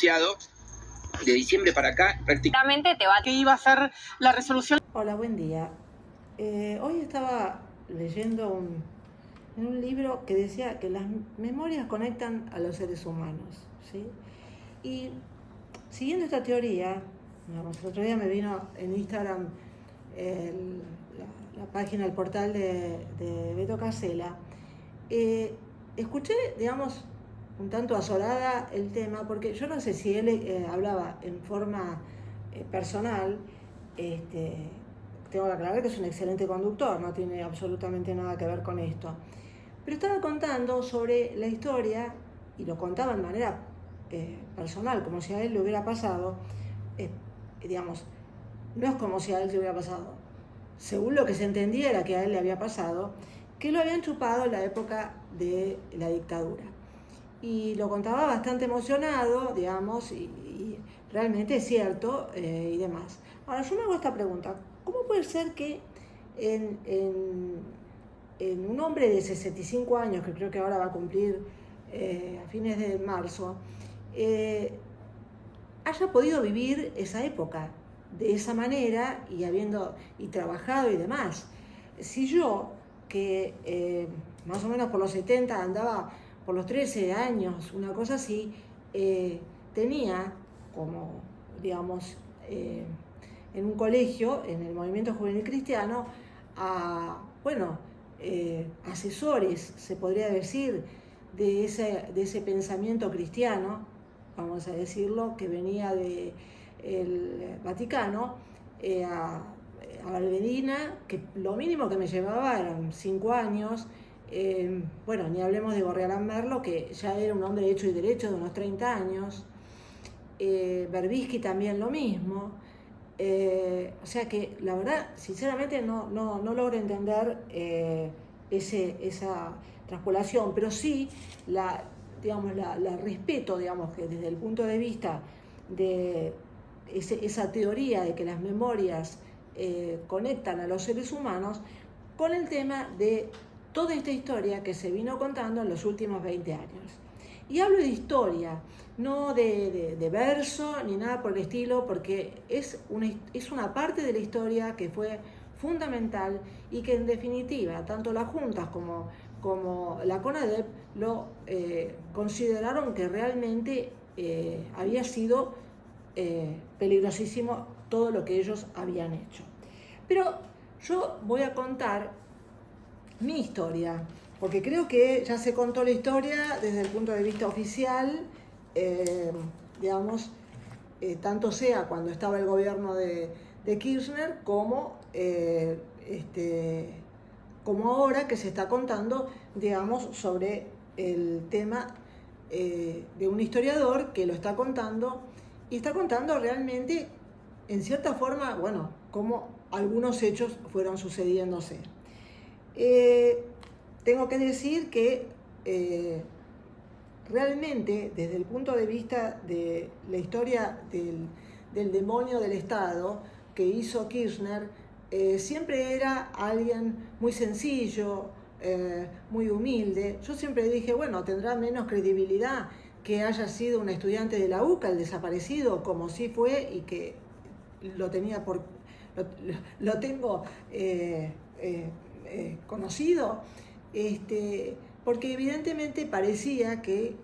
De diciembre para acá, prácticamente que iba a ser la resolución. Hola, buen día. Hoy estaba leyendo un libro que decía que las memorias conectan a los seres humanos, ¿sí? Y siguiendo esta teoría, digamos, el otro día me vino en Instagram la página, el portal de Beto Casella. Escuché, digamos, un tanto azorada el tema, porque yo no sé si él hablaba en forma personal. Tengo que aclarar que es un excelente conductor, no tiene absolutamente nada que ver con esto. Pero estaba contando sobre la historia, y lo contaba de manera personal, como si a él le hubiera pasado. Digamos, no es como si a él le hubiera pasado. Según lo que se entendía era que a él le había pasado, que lo habían chupado en la época de la dictadura. Y lo contaba bastante emocionado, digamos, y realmente es cierto, y demás. Ahora, yo me hago esta pregunta: ¿cómo puede ser que en un hombre de 65 años, que creo que ahora va a cumplir a fines de marzo, haya podido vivir esa época de esa manera y trabajado y demás? Si yo, que más o menos por los 70 andaba por los 13 años, una cosa así, tenía como, digamos, en un colegio, en el movimiento juvenil cristiano, asesores, se podría decir, de ese pensamiento cristiano, vamos a decirlo, que venía del Vaticano, a Valvedina, que lo mínimo que me llevaba eran 5 años. Ni hablemos de Gorriarán Merlo, que ya era un hombre hecho y derecho de unos 30 años. Berbisky también lo mismo. O sea que la verdad, sinceramente, no logro entender esa traspolación, pero sí la respeto, digamos, que desde el punto de vista de esa teoría de que las memorias conectan a los seres humanos, con el tema de toda esta historia que se vino contando en los últimos 20 años. Y hablo de historia, no de verso ni nada por el estilo, porque es una parte de la historia que fue fundamental y que en definitiva tanto las juntas como la CONADEP lo consideraron que realmente había sido peligrosísimo todo lo que ellos habían hecho. Pero yo voy a contar mi historia, porque creo que ya se contó la historia desde el punto de vista oficial, tanto sea cuando estaba el gobierno de Kirchner como ahora que se está contando, digamos, sobre el tema de un historiador que lo está contando, y está contando realmente, en cierta forma, cómo algunos hechos fueron sucediéndose. Tengo que decir que realmente, desde el punto de vista de la historia del demonio del Estado que hizo Kirchner, siempre era alguien muy sencillo, muy humilde. Yo siempre dije, tendrá menos credibilidad que haya sido un estudiante de la UCA, el desaparecido, como sí fue, y que lo tengo conocido, porque evidentemente parecía que,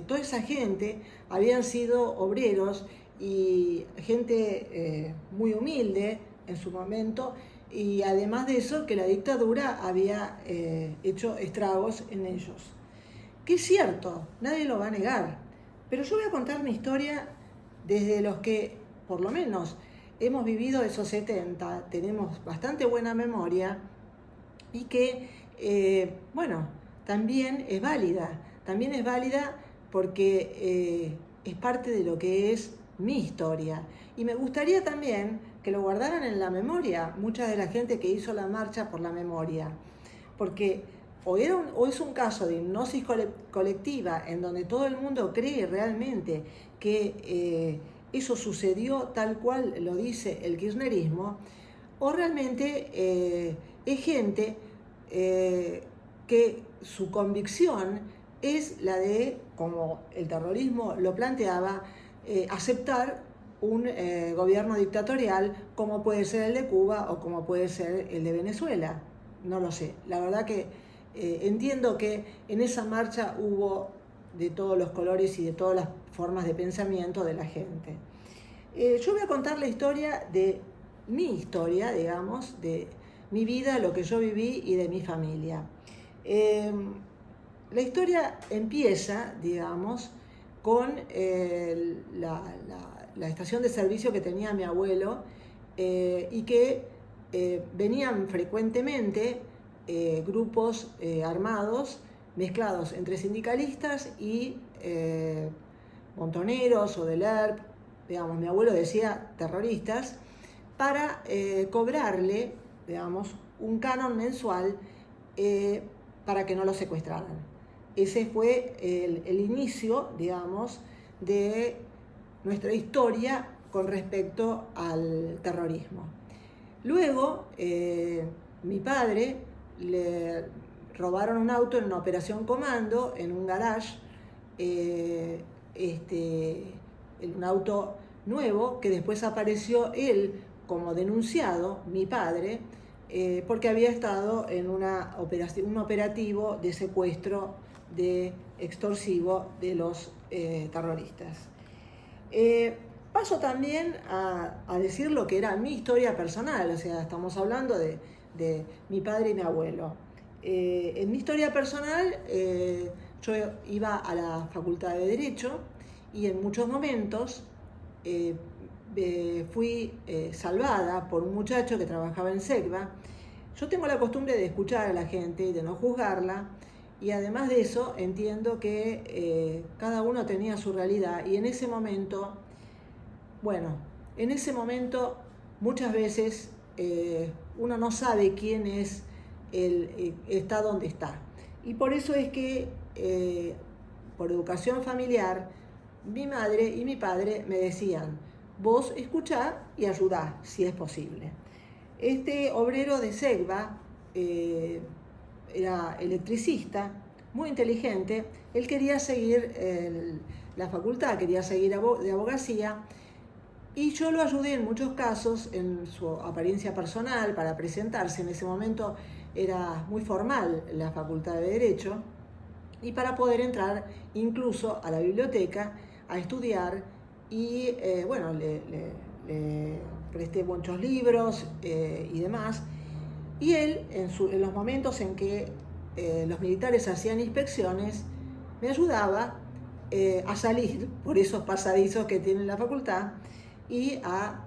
toda esa gente habían sido obreros y gente muy humilde en su momento, y además de eso, que la dictadura había hecho estragos en ellos. Que es cierto, nadie lo va a negar, pero yo voy a contar mi historia desde los que, por lo menos, hemos vivido esos 70, tenemos bastante buena memoria, y que, también es válida porque es parte de lo que es mi historia. Y me gustaría también que lo guardaran en la memoria mucha de la gente que hizo la marcha por la memoria, porque o es un caso de hipnosis colectiva en donde todo el mundo cree realmente que eso sucedió tal cual lo dice el kirchnerismo, o realmente es gente que su convicción es la de como el terrorismo lo planteaba, aceptar un gobierno dictatorial como puede ser el de Cuba o como puede ser el de Venezuela. No lo sé. La verdad que entiendo que en esa marcha hubo de todos los colores y de todas las formas de pensamiento de la gente. Yo voy a contar la historia de mi historia, digamos, de mi vida, lo que yo viví y de mi familia. La historia empieza, digamos, con la estación de servicio que tenía mi abuelo y que venían frecuentemente grupos armados mezclados entre sindicalistas y montoneros o del ERP, digamos, mi abuelo decía terroristas, para cobrarle, digamos, un canon mensual para que no lo secuestraran. Ese fue el inicio, digamos, de nuestra historia con respecto al terrorismo. Luego, mi padre le robaron un auto en una operación comando, en un garage, un auto nuevo, que después apareció él como denunciado, mi padre, porque había estado en un operativo de secuestro extorsivo de los terroristas. Paso también a decir lo que era mi historia personal, o sea, estamos hablando de mi padre y mi abuelo. En mi historia personal, yo iba a la Facultad de Derecho y en muchos momentos fui salvada por un muchacho que trabajaba en SECBA. Yo tengo la costumbre de escuchar a la gente y de no juzgarla, y además de eso entiendo que cada uno tenía su realidad, y en ese momento, muchas veces uno no sabe quién es está donde está. Y por eso es que, por educación familiar, mi madre y mi padre me decían: vos escuchá y ayudá, si es posible. Este obrero de SECBA era electricista, muy inteligente. Él quería seguir la facultad, quería seguir de abogacía, y yo lo ayudé en muchos casos en su apariencia personal para presentarse. En ese momento era muy formal la Facultad de Derecho, y para poder entrar incluso a la biblioteca a estudiar, y le presté muchos libros y demás. Y él, en los momentos en que los militares hacían inspecciones, me ayudaba a salir por esos pasadizos que tiene la facultad y a,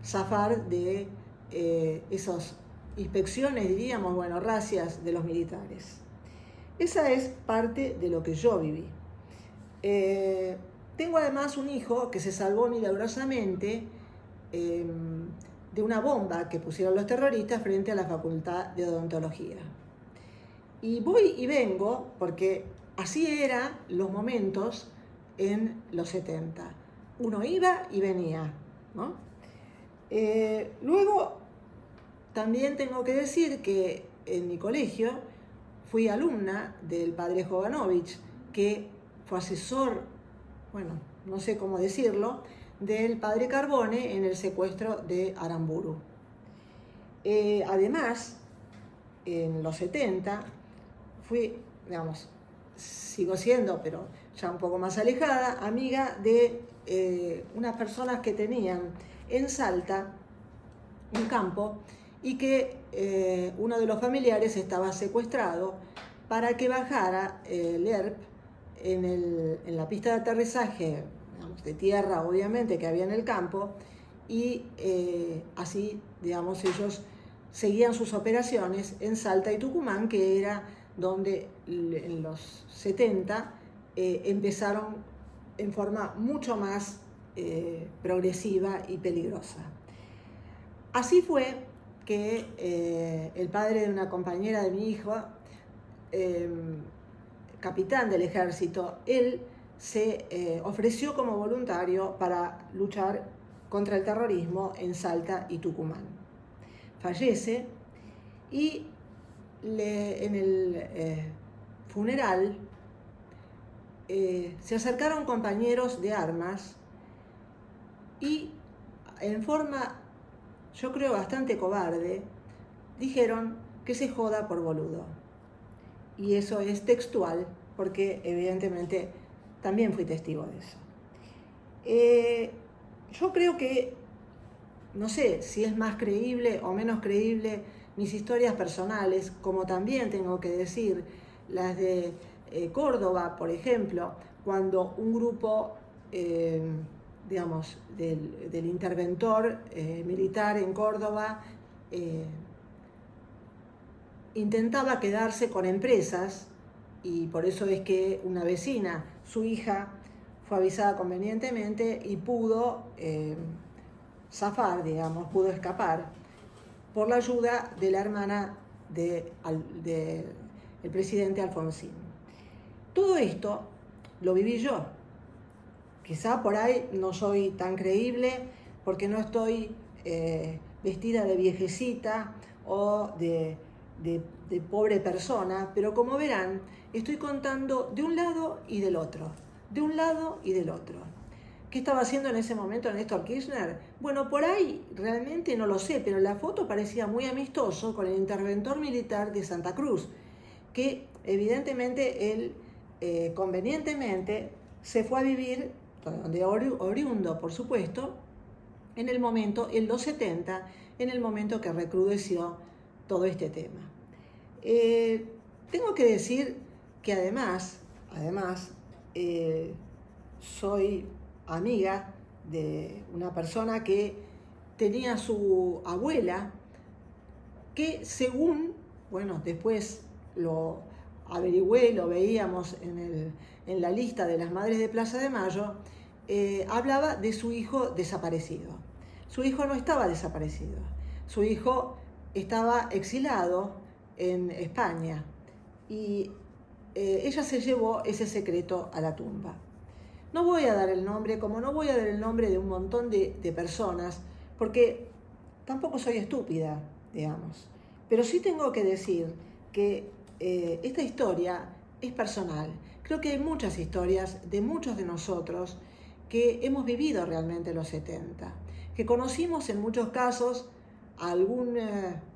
zafar de esas inspecciones, diríamos, racias de los militares. Esa es parte de lo que yo viví. Tengo además un hijo que se salvó milagrosamente de una bomba que pusieron los terroristas frente a la Facultad de Odontología. Y voy y vengo porque así eran los momentos en los 70. Uno iba y venía, ¿no? Luego, también tengo que decir que en mi colegio fui alumna del padre Jovanovich, que fue asesor, no sé cómo decirlo, del padre Carbone en el secuestro de Aramburu. Además, en los 70 fui, sigo siendo, pero ya un poco más alejada, amiga de unas personas que tenían en Salta un campo, y que uno de los familiares estaba secuestrado para que bajara el ERP en la pista de aterrizaje, de tierra obviamente, que había en el campo, y así, ellos seguían sus operaciones en Salta y Tucumán, que era donde en los 70 empezaron en forma mucho más progresiva y peligrosa. Así fue que el padre de una compañera de mi hijo, capitán del ejército, él se ofreció como voluntario para luchar contra el terrorismo en Salta y Tucumán. Fallece, y en el funeral se acercaron compañeros de armas y en forma, yo creo, bastante cobarde, dijeron que se joda por boludo. Y eso es textual, porque evidentemente también fui testigo de eso. Yo creo que, no sé si es más creíble o menos creíble mis historias personales, como también tengo que decir las de Córdoba, por ejemplo, cuando un grupo, digamos, del interventor militar en Córdoba intentaba quedarse con empresas, y por eso es que una vecina, su hija, fue avisada convenientemente y pudo zafar, digamos, pudo escapar por la ayuda de la hermana del presidente Alfonsín. Todo esto lo viví yo. Quizá por ahí no soy tan creíble porque no estoy vestida de viejecita o de pobre persona, pero como verán, estoy contando de un lado y del otro, de un lado y del otro. ¿Qué estaba haciendo en ese momento Néstor Kirchner? Bueno, por ahí realmente no lo sé, pero la foto parecía muy amistoso con el interventor militar de Santa Cruz, que evidentemente él convenientemente se fue a vivir, donde oriundo, por supuesto, en el momento, en los 70, en el momento que recrudeció todo este tema. Tengo que decir que además soy amiga de una persona que tenía su abuela, que según, bueno, después lo averigüé, lo veíamos en la lista de las madres de Plaza de Mayo, hablaba de su hijo desaparecido. Su hijo no estaba desaparecido, su hijo estaba exilado en España y ella se llevó ese secreto a la tumba. No voy a dar el nombre, como no voy a dar el nombre de un montón de personas, porque tampoco soy estúpida, digamos. Pero sí tengo que decir que esta historia es personal. Creo que hay muchas historias de muchos de nosotros que hemos vivido realmente los 70, que conocimos en muchos casos a algún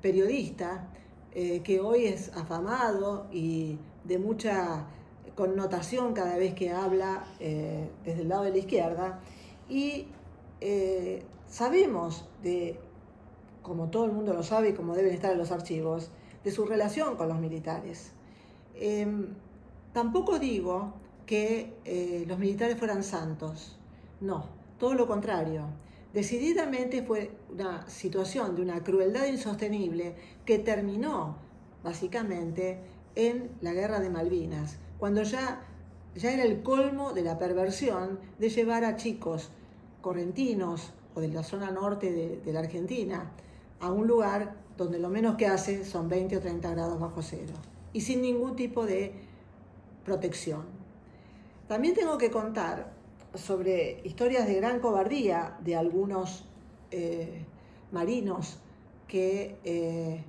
periodista que hoy es afamado y de mucha connotación cada vez que habla desde el lado de la izquierda, y sabemos de, como todo el mundo lo sabe y como deben estar en los archivos, de su relación con los militares. Tampoco digo que los militares fueran santos, no, todo lo contrario. Decididamente fue una situación de una crueldad insostenible que terminó básicamente en la Guerra de Malvinas, cuando ya era el colmo de la perversión de llevar a chicos correntinos o de la zona norte de la Argentina a un lugar donde lo menos que hace son 20 o 30 grados bajo cero y sin ningún tipo de protección. También tengo que contar sobre historias de gran cobardía de algunos marinos que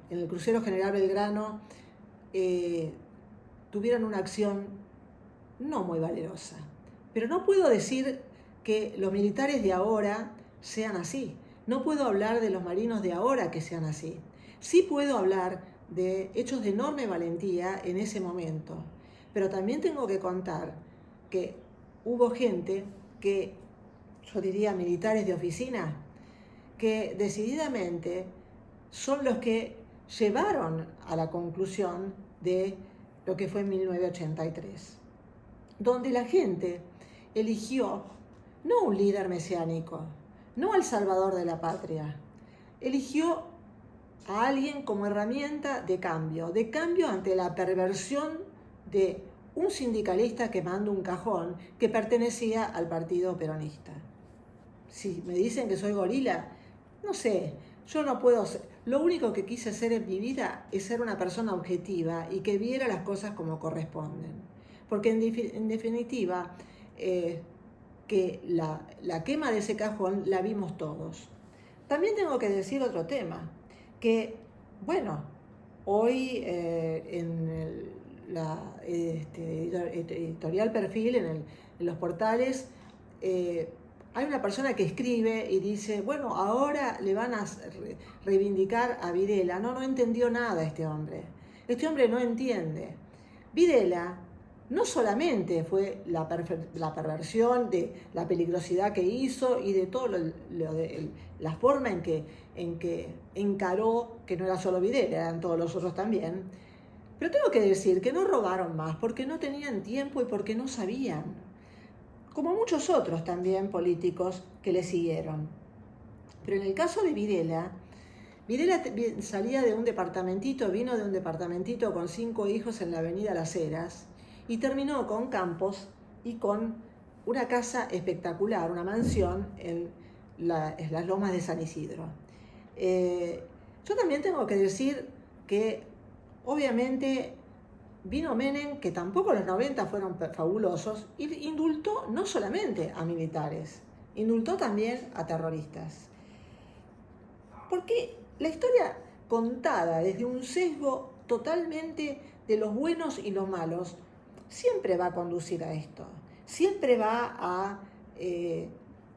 en el crucero General Belgrano tuvieron una acción no muy valerosa. Pero no puedo decir que los militares de ahora sean así. No puedo hablar de los marinos de ahora que sean así. Sí puedo hablar de hechos de enorme valentía en ese momento. Pero también tengo que contar que hubo gente que, yo diría militares de oficina, que decididamente son los que llevaron a la conclusión de lo que fue en 1983, donde la gente eligió no un líder mesiánico, no al salvador de la patria, eligió a alguien como herramienta de cambio ante la perversión de un sindicalista quemando un cajón que pertenecía al partido peronista. Si me dicen que soy gorila, no sé, yo no puedo ser. Lo único que quise ser en mi vida es ser una persona objetiva y que viera las cosas como corresponden. Porque en definitiva, que la quema de ese cajón la vimos todos. También tengo que decir otro tema, que, bueno, hoy en la editorial Perfil, en los portales, hay una persona que escribe y dice, bueno, ahora le van a reivindicar a Videla. No entendió nada este hombre. Este hombre no entiende. Videla no solamente fue la perversión de la peligrosidad que hizo y de todo la forma en que encaró, que no era solo Videla, eran todos los otros también, pero tengo que decir que no robaron más porque no tenían tiempo y porque no sabían, como muchos otros también políticos que le siguieron. Pero en el caso de Videla salía de un departamentito, vino de un departamentito con 5 hijos en la avenida Las Heras y terminó con campos y con una casa espectacular, una mansión en las lomas de San Isidro. Yo también tengo que decir que obviamente vino Menem, que tampoco los 90 fueron fabulosos, y indultó no solamente a militares, indultó también a terroristas. Porque la historia contada desde un sesgo totalmente de los buenos y los malos siempre va a conducir a esto. Siempre va a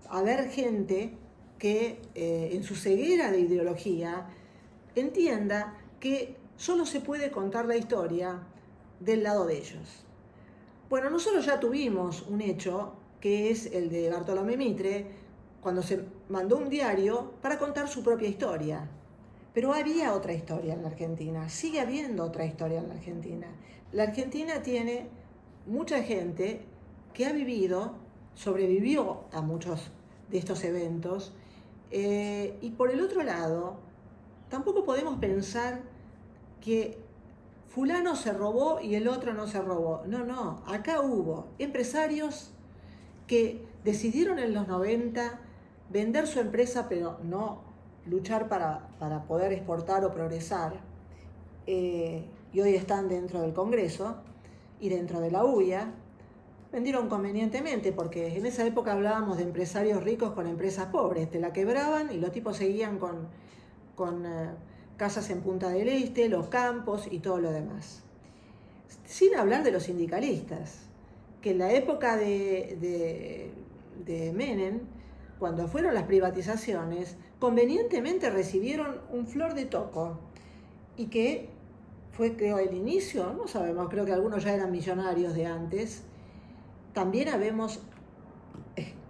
haber gente que en su ceguera de ideología entienda que solo se puede contar la historia del lado de ellos. Bueno, nosotros ya tuvimos un hecho que es el de Bartolomé Mitre, cuando se mandó un diario para contar su propia historia. Pero había otra historia en la Argentina, sigue habiendo otra historia en la Argentina. La Argentina tiene mucha gente que ha vivido, sobrevivió a muchos de estos eventos, y por el otro lado, tampoco podemos pensar que fulano se robó y el otro no se robó. No, acá hubo empresarios que decidieron en los 90 vender su empresa, pero no luchar para poder exportar o progresar, y hoy están dentro del Congreso y dentro de la UIA. Vendieron convenientemente, porque en esa época hablábamos de empresarios ricos con empresas pobres, te la quebraban y los tipos seguían con casas en Punta del Este, los campos y todo lo demás. Sin hablar de los sindicalistas, que en la época de Menem, cuando fueron las privatizaciones, convenientemente recibieron un flor de toco, y que fue, creo, el inicio, no sabemos, creo que algunos ya eran millonarios de antes. También habemos,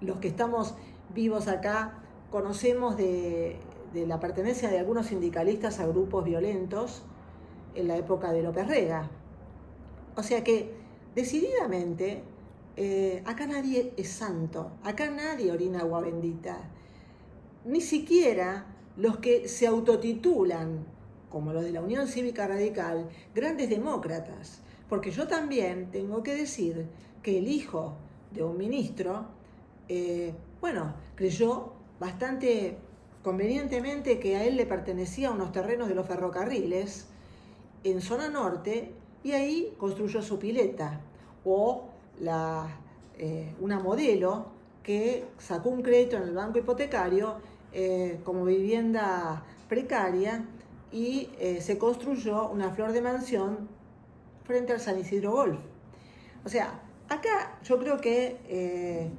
los que estamos vivos acá, conocemos de la pertenencia de algunos sindicalistas a grupos violentos en la época de López Rega. O sea que, decididamente, acá nadie es santo, acá nadie orina agua bendita. Ni siquiera los que se autotitulan, como los de la Unión Cívica Radical, grandes demócratas. Porque yo también tengo que decir que el hijo de un ministro, creyó bastante convenientemente que a él le pertenecían unos terrenos de los ferrocarriles en zona norte, y ahí construyó su pileta. O una modelo que sacó un crédito en el banco hipotecario como vivienda precaria, y se construyó una flor de mansión frente al San Isidro Golf. O sea, acá yo creo que,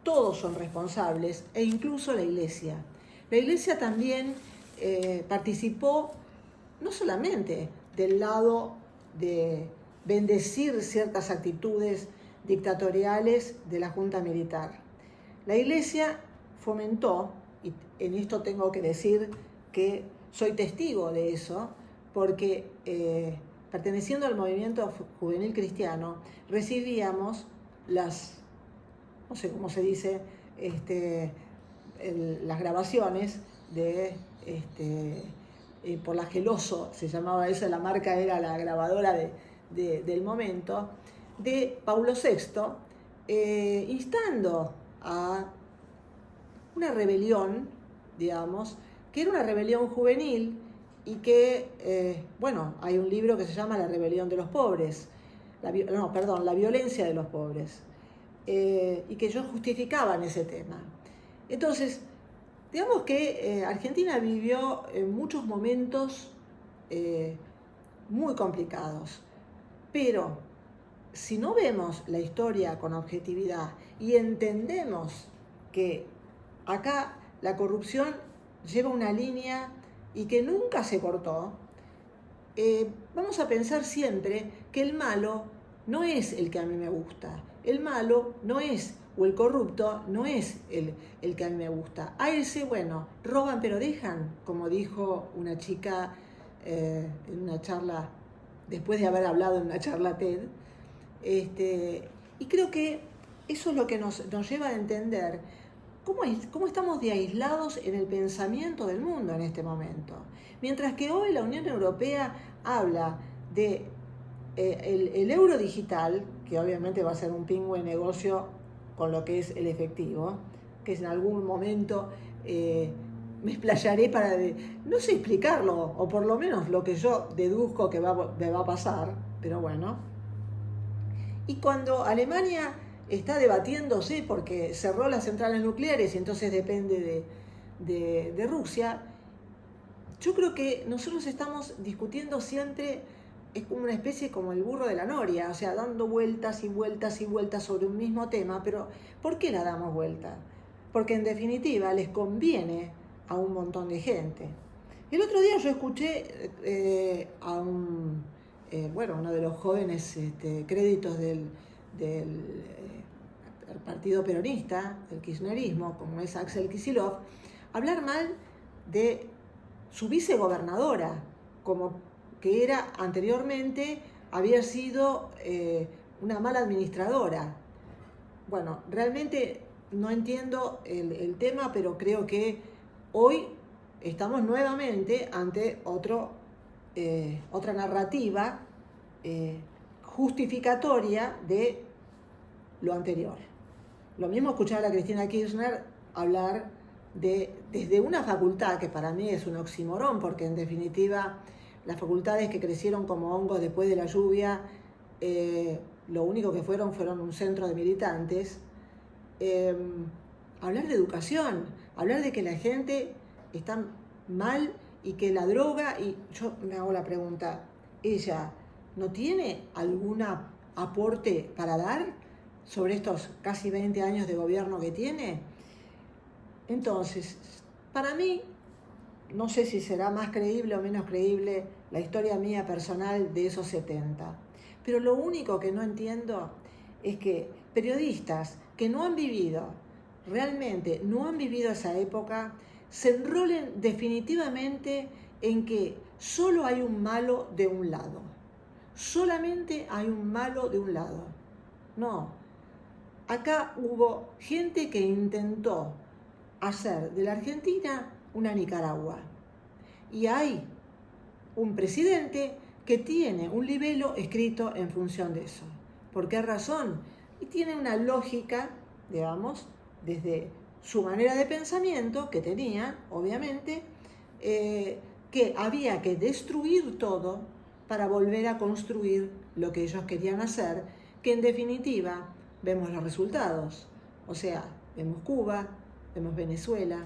todos son responsables, e incluso la Iglesia. La Iglesia también participó no solamente del lado de bendecir ciertas actitudes dictatoriales de la Junta Militar. La Iglesia fomentó, y en esto tengo que decir que soy testigo de eso, porque perteneciendo al movimiento juvenil cristiano, recibíamos no sé cómo se dice, las grabaciones de por la Geloso, se llamaba eso, la marca era la grabadora del momento, de Paulo VI, instando a una rebelión, que era una rebelión juvenil, y que, hay un libro que se llama La rebelión de los pobres, la violencia de los pobres, y que ellos justificaban ese tema. Entonces, digamos que Argentina vivió muchos momentos muy complicados. Pero si no vemos la historia con objetividad y entendemos que acá la corrupción lleva una línea y que nunca se cortó, vamos a pensar siempre que el malo no es el que a mí me gusta. El malo no es, o el corrupto no es el que a mí me gusta. A ese, bueno, roban pero dejan, como dijo una chica en una charla, después de haber hablado en una charla TED. Y creo que eso es lo que nos lleva a entender cómo estamos de aislados en el pensamiento del mundo en este momento. Mientras que hoy la Unión Europea habla de el euro digital, que obviamente va a ser un pingüe negocio con lo que es el efectivo, que en algún momento me explayaré para, no sé explicarlo, o por lo menos lo que yo deduzco que me va a pasar, pero bueno. Y cuando Alemania está debatiéndose porque cerró las centrales nucleares y entonces depende de Rusia, yo creo que nosotros estamos discutiendo siempre, es como una especie como el burro de la noria, o sea, dando vueltas y vueltas y vueltas sobre un mismo tema, pero ¿por qué la damos vuelta? Porque en definitiva les conviene a un montón de gente. El otro día yo escuché a uno de los jóvenes créditos del partido peronista, el kirchnerismo, como es Axel Kicillof, hablar mal de su vicegobernadora, como que era anteriormente, había sido una mala administradora. Bueno, realmente no entiendo el tema, pero creo que hoy estamos nuevamente ante otra narrativa justificatoria de lo anterior. Lo mismo escuchar a la Cristina Kirchner hablar desde una facultad que para mí es un oxímoron, porque en definitiva las facultades que crecieron como hongos después de la lluvia, lo único que fueron un centro de militantes. Hablar de educación, hablar de que la gente está mal y que la droga, y yo me hago la pregunta, ¿ella no tiene algún aporte para dar sobre estos casi 20 años de gobierno que tiene? Entonces, para mí, no sé si será más creíble o menos creíble la historia mía personal de esos 70, pero lo único que no entiendo es que periodistas que no han vivido, realmente no han vivido esa época, se enrolen definitivamente en que solo hay un malo de un lado. Solamente hay un malo de un lado. No. Acá hubo gente que intentó hacer de la Argentina una Nicaragua. Y hay un presidente que tiene un libelo escrito en función de eso. ¿Por qué razón? Y tiene una lógica, digamos, desde su manera de pensamiento que tenía, obviamente, que había que destruir todo para volver a construir lo que ellos querían hacer, que en definitiva vemos los resultados. O sea, vemos Cuba, vemos Venezuela,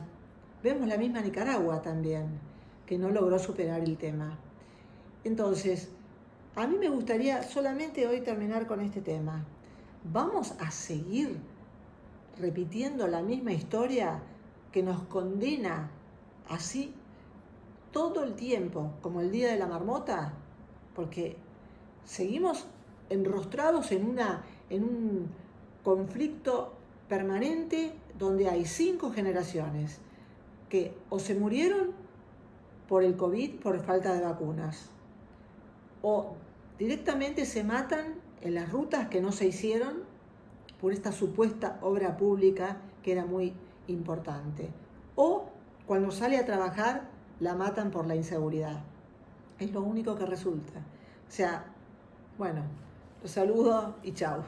vemos la misma Nicaragua también, que no logró superar el tema. Entonces, a mí me gustaría solamente hoy terminar con este tema. ¿Vamos a seguir repitiendo la misma historia que nos condena así todo el tiempo, como el Día de la Marmota? Porque seguimos enrostrados en un conflicto permanente donde hay 5 generaciones que o se murieron por el COVID por falta de vacunas, o directamente se matan en las rutas que no se hicieron por esta supuesta obra pública que era muy importante, o cuando sale a trabajar la matan por la inseguridad. Es lo único que resulta. O sea, bueno, los saludo y chao.